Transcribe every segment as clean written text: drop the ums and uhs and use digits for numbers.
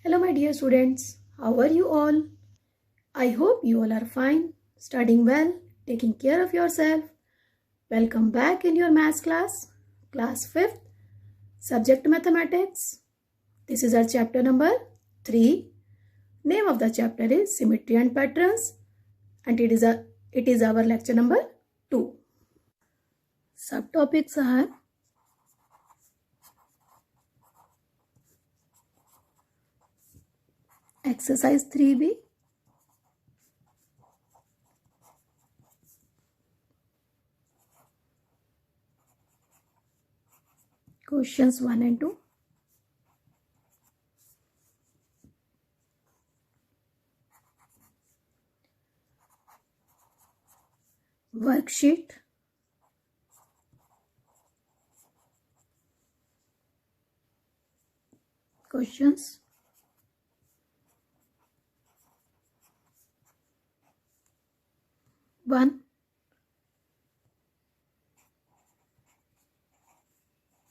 Hello, my dear students. How are you all? I hope you all are fine, studying well, taking care of yourself. Welcome back in your maths class 5th, subject mathematics. This is our chapter number 3. Name of the chapter is Symmetry and Patterns, and it is our lecture number 2. Subtopics are exercise 3b, questions 1 and 2, worksheet, questions, one,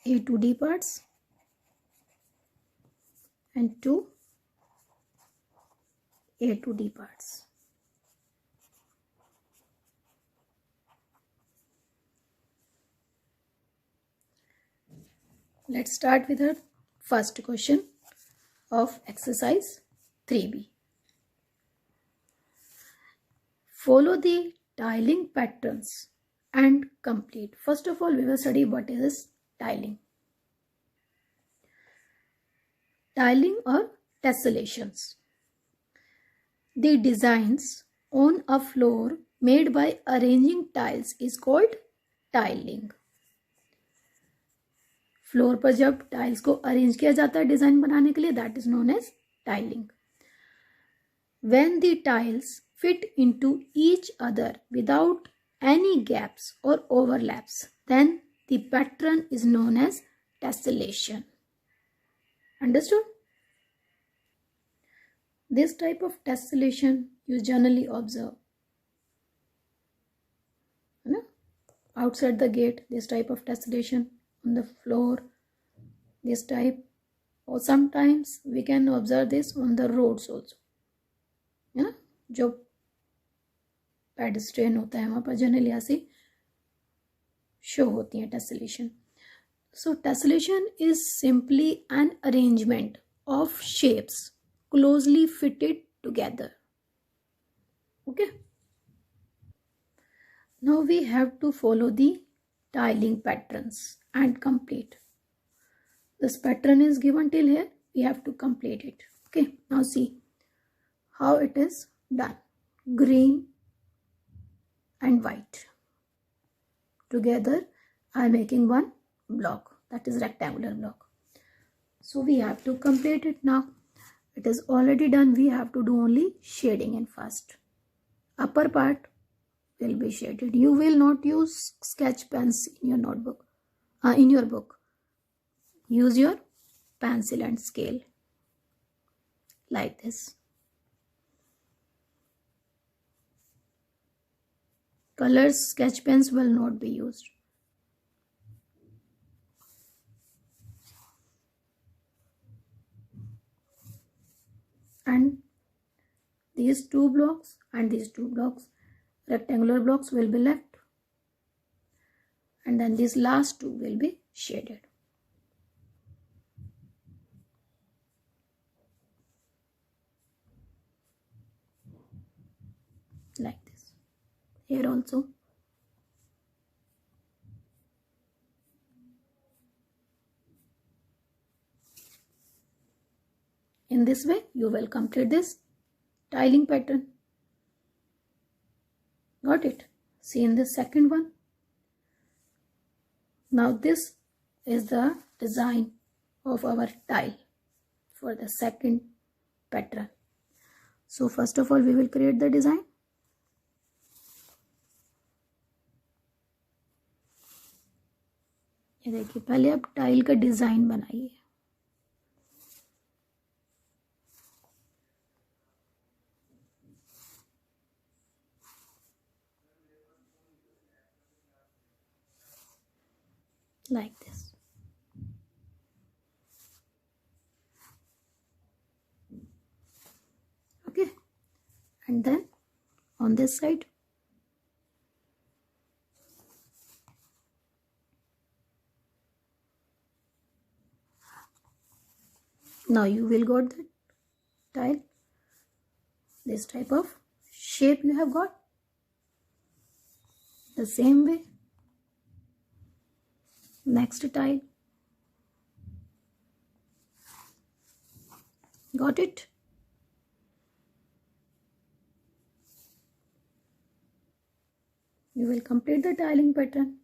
A to D parts, and 2, A to D parts. Let's start with our first question of exercise 3b. Follow the tiling patterns and complete. First of all, we will study what is tiling. Tiling or tessellations. The designs on a floor made by arranging tiles is called tiling. Floor पर जब tiles को arrange किया जाता है design बनाने के लिए, that is known as tiling. When the tiles fit into each other without any gaps or overlaps, then the pattern is known as tessellation. Understood? This type of tessellation you generally observe. Outside the gate, this type of tessellation. On the floor, this type, or sometimes we can observe this on the roads also. जो pedestrian होता है वहां पर generally ऐसी show होती है tessellation. So tessellation is simply an arrangement of shapes closely fitted together. Okay, now we have to follow the tiling patterns and complete. This pattern is given till here, we have to complete it. Okay, now see how it is done. Green and white together are making one block, that is rectangular block. So we have to complete it now. It is already done. We have to do only shading in first. Upper part will be shaded. You will not use sketch pens in your notebook, in your book. Use your pencil and scale like this. Colors, sketch pens will not be used. And these two blocks and these two blocks, rectangular blocks, will be left, and then these last two will be shaded like this. Here also. In this way you will complete this tiling pattern. Got it? See in the second one. Now this is the design of our tile for the second pattern. So first of all we will create the design. ये देखिए, पहले आप tile का design बनाइए. Like this. and then on this side. Now you will got the tile. This type of shape you have got. The same way. Next tile. Got it? You will complete the tiling pattern.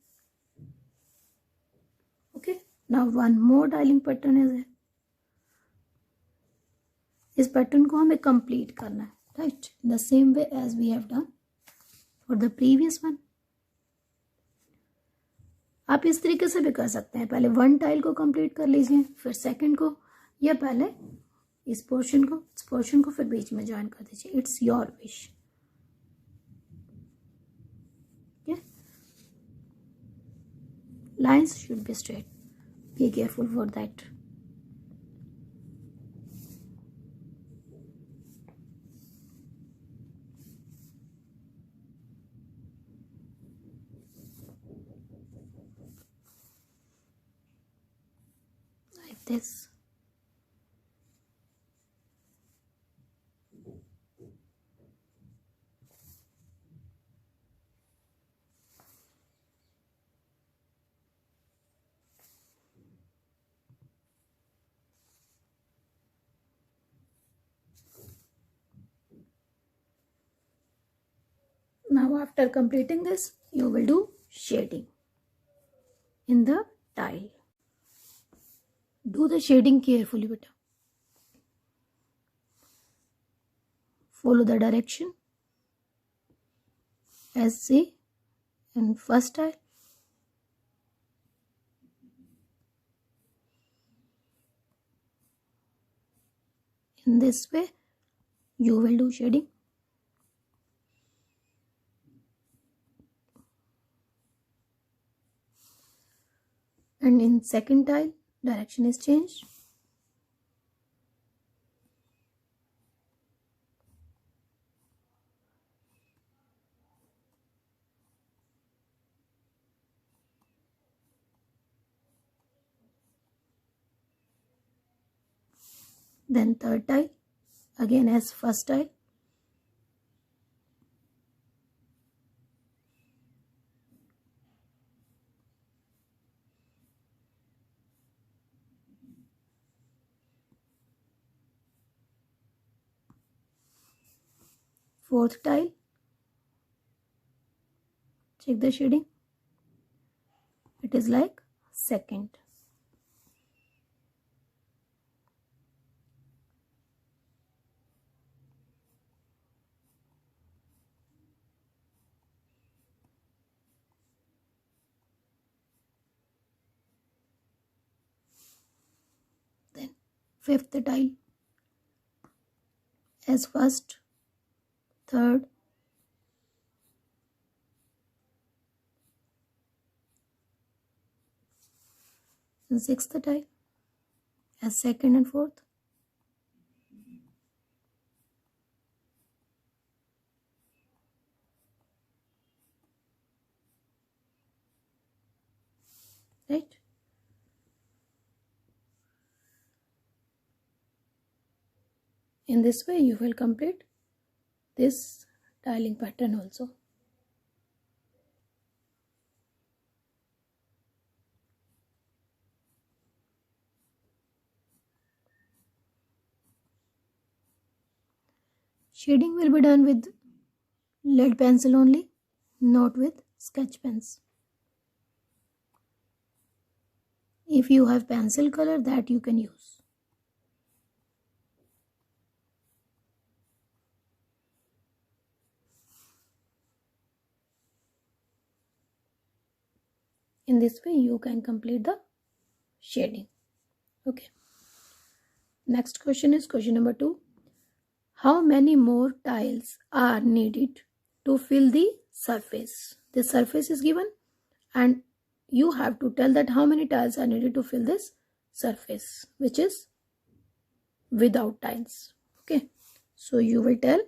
Okay. Now one more tiling pattern is there. इस pattern को हमें complete करना है, right, the same way as we have done for the previous one. आप इस तरीके से भी कर सकते हैं, पहले वन टाइल को कंप्लीट कर लीजिए, फिर सेकंड को, या पहले इस पोर्शन को फिर बीच में ज्वाइन कर दीजिए. It's your wish. Lines should be straight. Be careful for that. Like this. Now after completing this, you will do shading in the tile. Do the shading carefully, beta. Follow the direction as see in first tile. In this way, you will do shading. And in second tile, direction is changed. Then third tile, again as first tile. Fourth tile, check the shading, it is like second. Then fifth tile as first, third, and sixth tile as second and fourth. Right? In this way, you will complete this tiling pattern also. Shading will be done with lead pencil only, not with sketch pens. If you have pencil color, that you can use. In this way, you can complete the shading. Okay. Next question is question number 2. How many more tiles are needed to fill the surface? The surface is given and you have to tell that how many tiles are needed to fill this surface, which is without tiles. Okay. So you will tell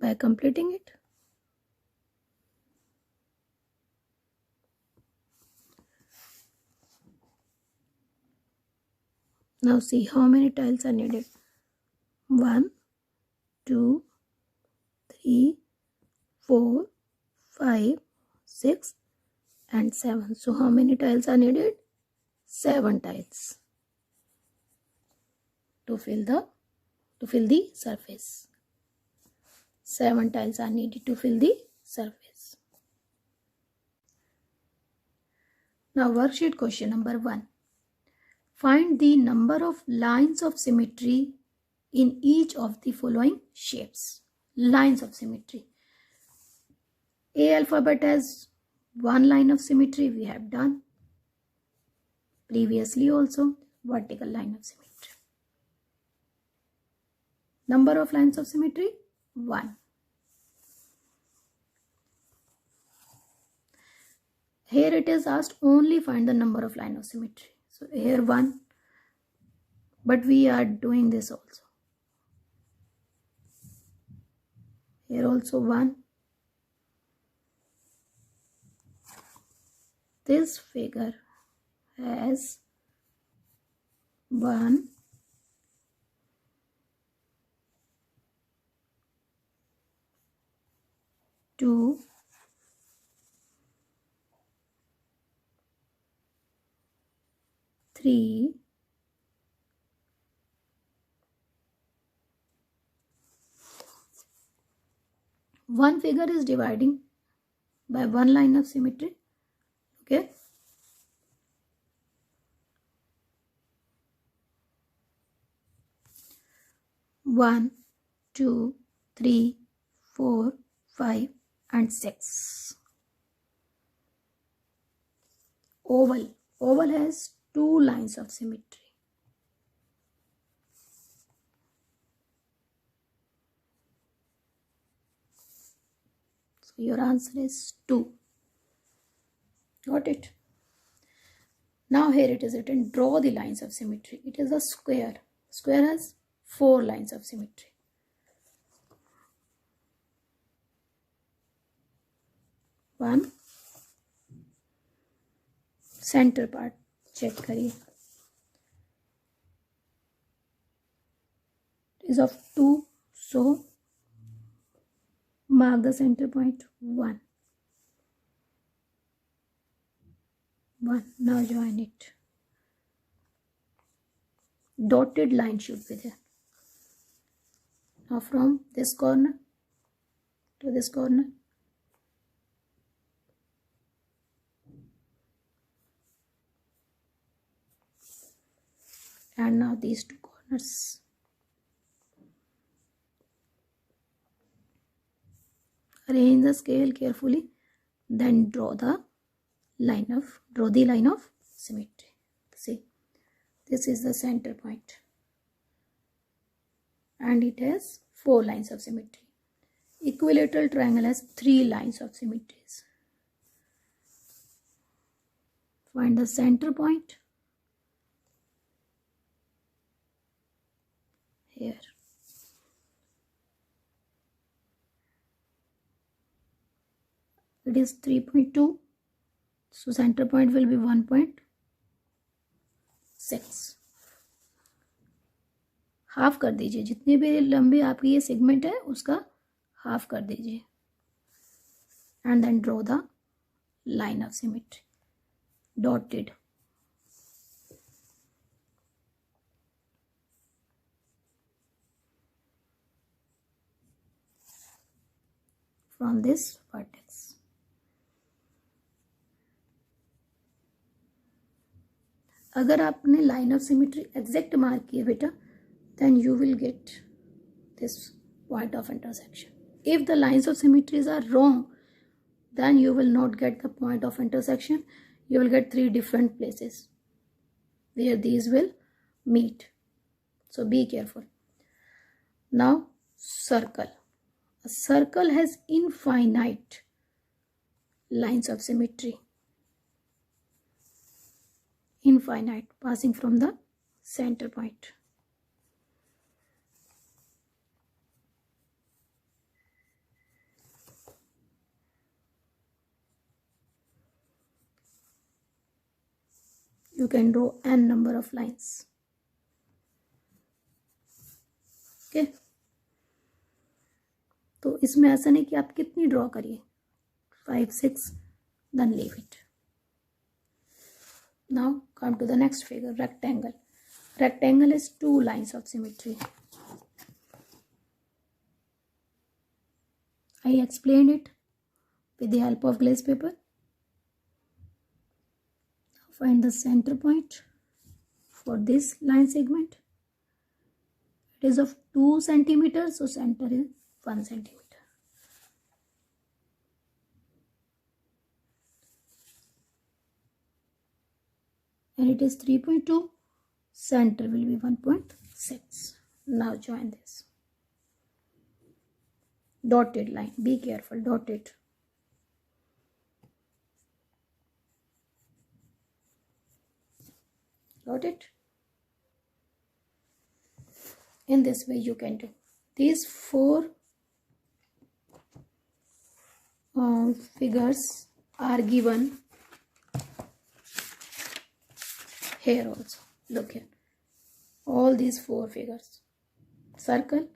by completing it. Now see how many tiles are needed. 1, 2, 3, 4, 5, 6 and 7. So how many tiles are needed? 7 tiles to fill the surface. 7 tiles are needed to fill the surface. Now worksheet question number 1. Find the number of lines of symmetry in each of the following shapes. Lines of symmetry. A alphabet has 1 line of symmetry, we have done previously also. Vertical line of symmetry. Number of lines of symmetry? 1. Here it is asked only find the number of line of symmetry. So here 1, but we are doing this also. Here also 1. This figure has 1, 2, 3, 1 figure is dividing by 1 line of symmetry. Okay. One, 2, 3, 4, 5 and 6. Oval. Oval has 2 lines of symmetry. So your answer is 2. Got it? Now here it is written, draw the lines of symmetry. It is a square. Square has 4 lines of symmetry. One, center part check करिए. It is of 2, so mark the center point 1. 1. Now join it. Dotted line should be there. Now from this corner to this corner. And now these 2 corners. Arrange the scale carefully, then draw the line of symmetry. See, this is the center point and it has 4 lines of symmetry. Equilateral triangle has 3 lines of symmetries. Find the center point here. It is 3.2, so center point will be 1.6. Half कर दीजिए, जितनी भी लंबी आपकी ये segment है उसका half कर दीजिए. And then draw the line of symmetry. Dotted. From this vertex. अगर आपने line of symmetry exact mark किए बेटा, then you will get this point of intersection. If the lines of symmetries are wrong, then you will not get the point of intersection. You will get 3 different places where these will meet. So be careful. Now circle. A circle has infinite lines of symmetry. Infinite, passing from the center point. . you can draw n number of lines. Okay, तो इसमें ऐसा नहीं कि आप कितनी draw करिए, 5 6, then leave it. Now come to the next figure, rectangle. Rectangle is 2 lines of symmetry. I explained it with the help of glaze paper. Now find the center point for this line segment. It is of 2 centimeters, so center is 1 centimeter. And it is 3.2, center will be 1.6. Now join this. Dotted line, be careful, dotted. Got it? In this way you can do. These 4 figures are given here also. Look here. All these 4 figures. Circle,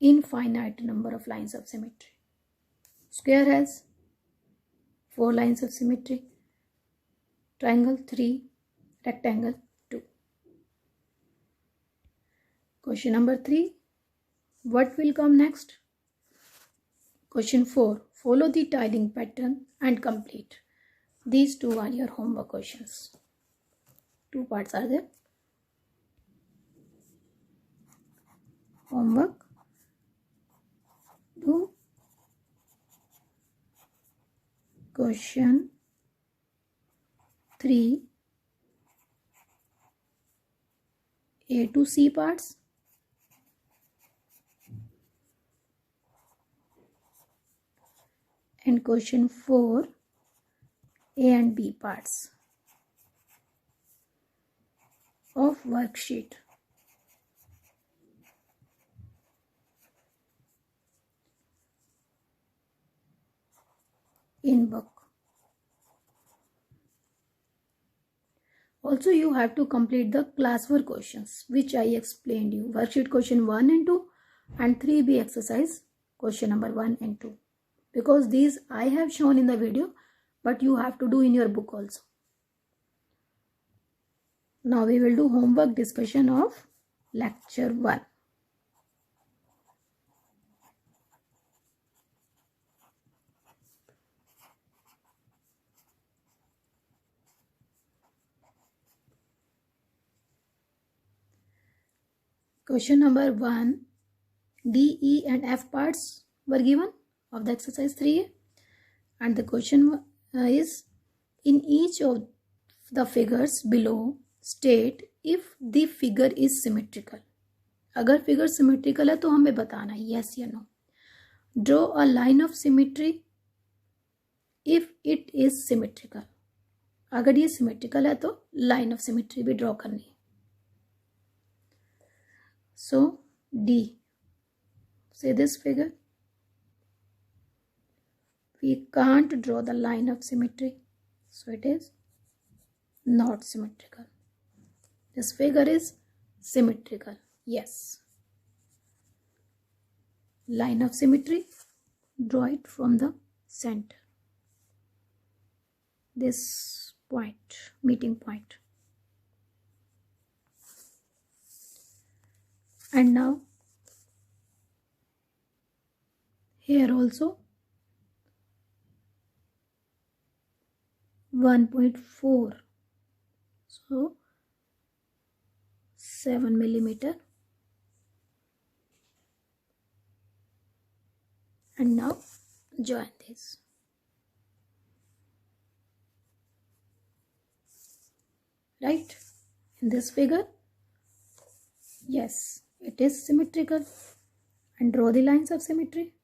infinite number of lines of symmetry. Square has 4 lines of symmetry. Triangle 3, rectangle 2. Question number 3. What will come next? Question 4. Follow the tiling pattern and complete. These 2 are your homework questions. 2 parts are there. Homework. Do question 3 A to C parts, and question 4 A and B parts of worksheet. In book. Also you have to complete the classwork questions which I explained you. Worksheet question 1 and 2 and 3B exercise question number 1 and 2. Because these I have shown in the video, but you have to do in your book also. Now we will do homework discussion of lecture 1. Question number 1, D, E and F parts were given of the exercise 3A. And the question is, in each of the figures below, state if the figure is symmetrical. अगर figure symmetrical है तो हमें बताना है yes या no. Draw a line of symmetry if it is symmetrical. अगर ये symmetrical है तो line of symmetry भी draw करनी है. So D. Say this figure. We can't draw the line of symmetry, so it is not symmetrical. This figure is symmetrical. Yes. Line of symmetry, draw it from the center. This point, meeting point. And now here also 1.4, so 7 millimeter. And now join this. Right? In this figure, yes, it is symmetrical. And draw the lines of symmetry.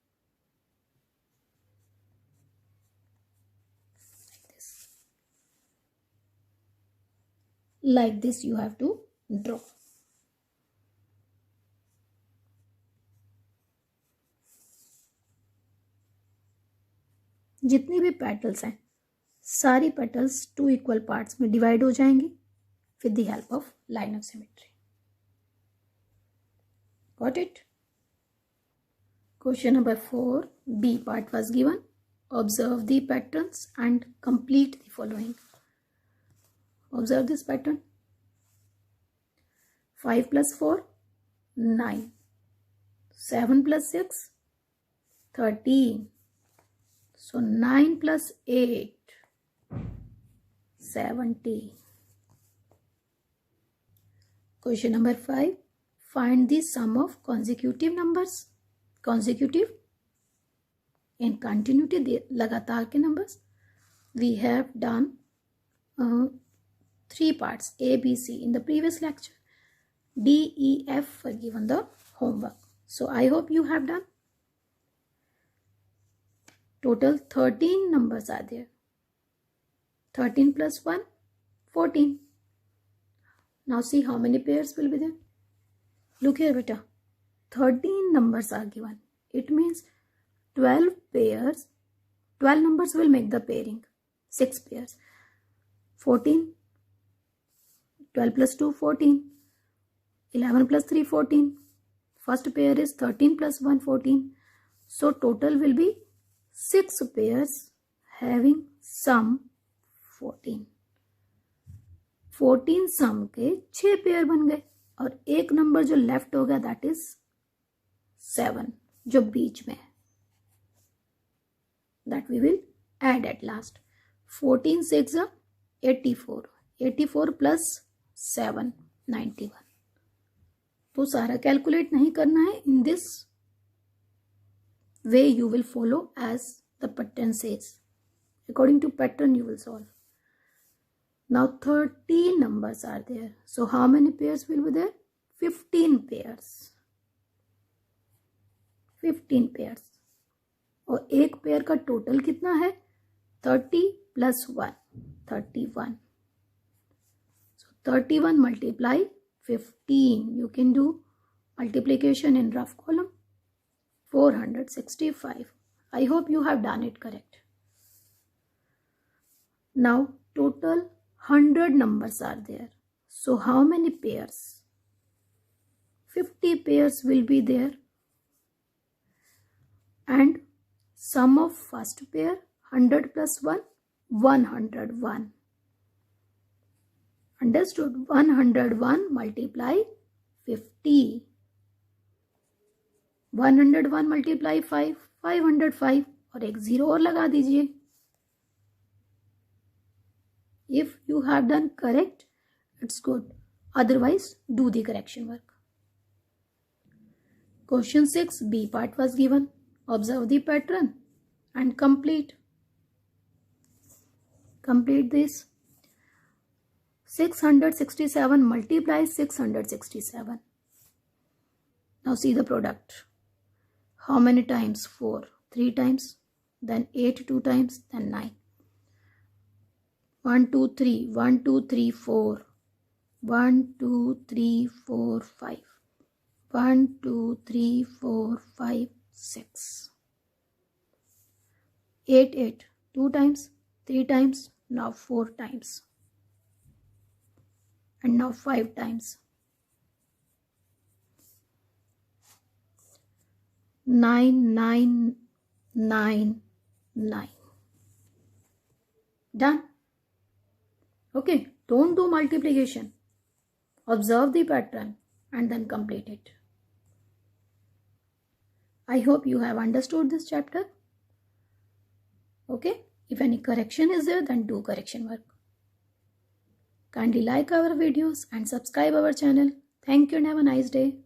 Like this you have to draw. जितनी भी petals हैं सारी petals 2 equal parts में divide हो जाएंगी with the help of line of symmetry. Got it? Question number 4, B part was given. Observe the patterns and complete the following. Observe this pattern. 5 plus 4, 9. 7 plus 6, 13. So 9 plus 8, 70. Question number 5. Find the sum of consecutive numbers. Consecutive in continuity, लगातार के numbers. We have done 3 parts A, B, C in the previous lecture. D, E, F were given the homework. So I hope you have done. Total 13 numbers are there. 13 plus 1, 14. Now see how many pairs will be there. Look here, beta. 13 numbers are given. It means 12 pairs. 12 numbers will make the pairing. 6 pairs. 14. 12 plus 2, 14. 11 plus 3, 14. First pair is 13 plus 1, 14. So total will be 6 pairs having sum 14. 14 sum के 6 pair बन गए और एक number जो left हो गया that is 7 जो बीच में है. That we will add at last. 14 6 84. 84 plus 7 91. तो सारा कैलकुलेट नहीं करना है. In this way you will follow as the pattern says. According to pattern you will solve. Now 30 numbers are there. So how many pairs will be there? 15 pairs. 15 pairs. और एक pair का total कितना है? 30 plus 1. 31. So 31 multiply 15. You can do multiplication in rough column. 465. I hope you have done it correct. Now total 100 numbers are there. So how many pairs? 50 pairs will be there. And sum of first pair 100 plus 1, 101. Understood? 101 multiply 50. 101 multiply 5, 505. और एक 0 और लगा दीजिए. If you have done correct, it's good. Otherwise, do the correction work. Question 6, B part was given. Observe the pattern and complete. Complete this. 667 multiplies 667. Now see the product. How many times? 4. 3 times. Then 8 2 times. Then 9. 1 2 3 1 2 3 4 1 2 3 4 5 1 2 3 4 5 6 8 8 2 times 3 times. Now 4 times and now 5 times. 9 9 9 9. Done. Okay, don't do multiplication. Observe the pattern and then complete it. I hope you have understood this chapter. Okay, if any correction is there, then do correction work. Kindly like our videos and subscribe our channel. Thank you and have a nice day.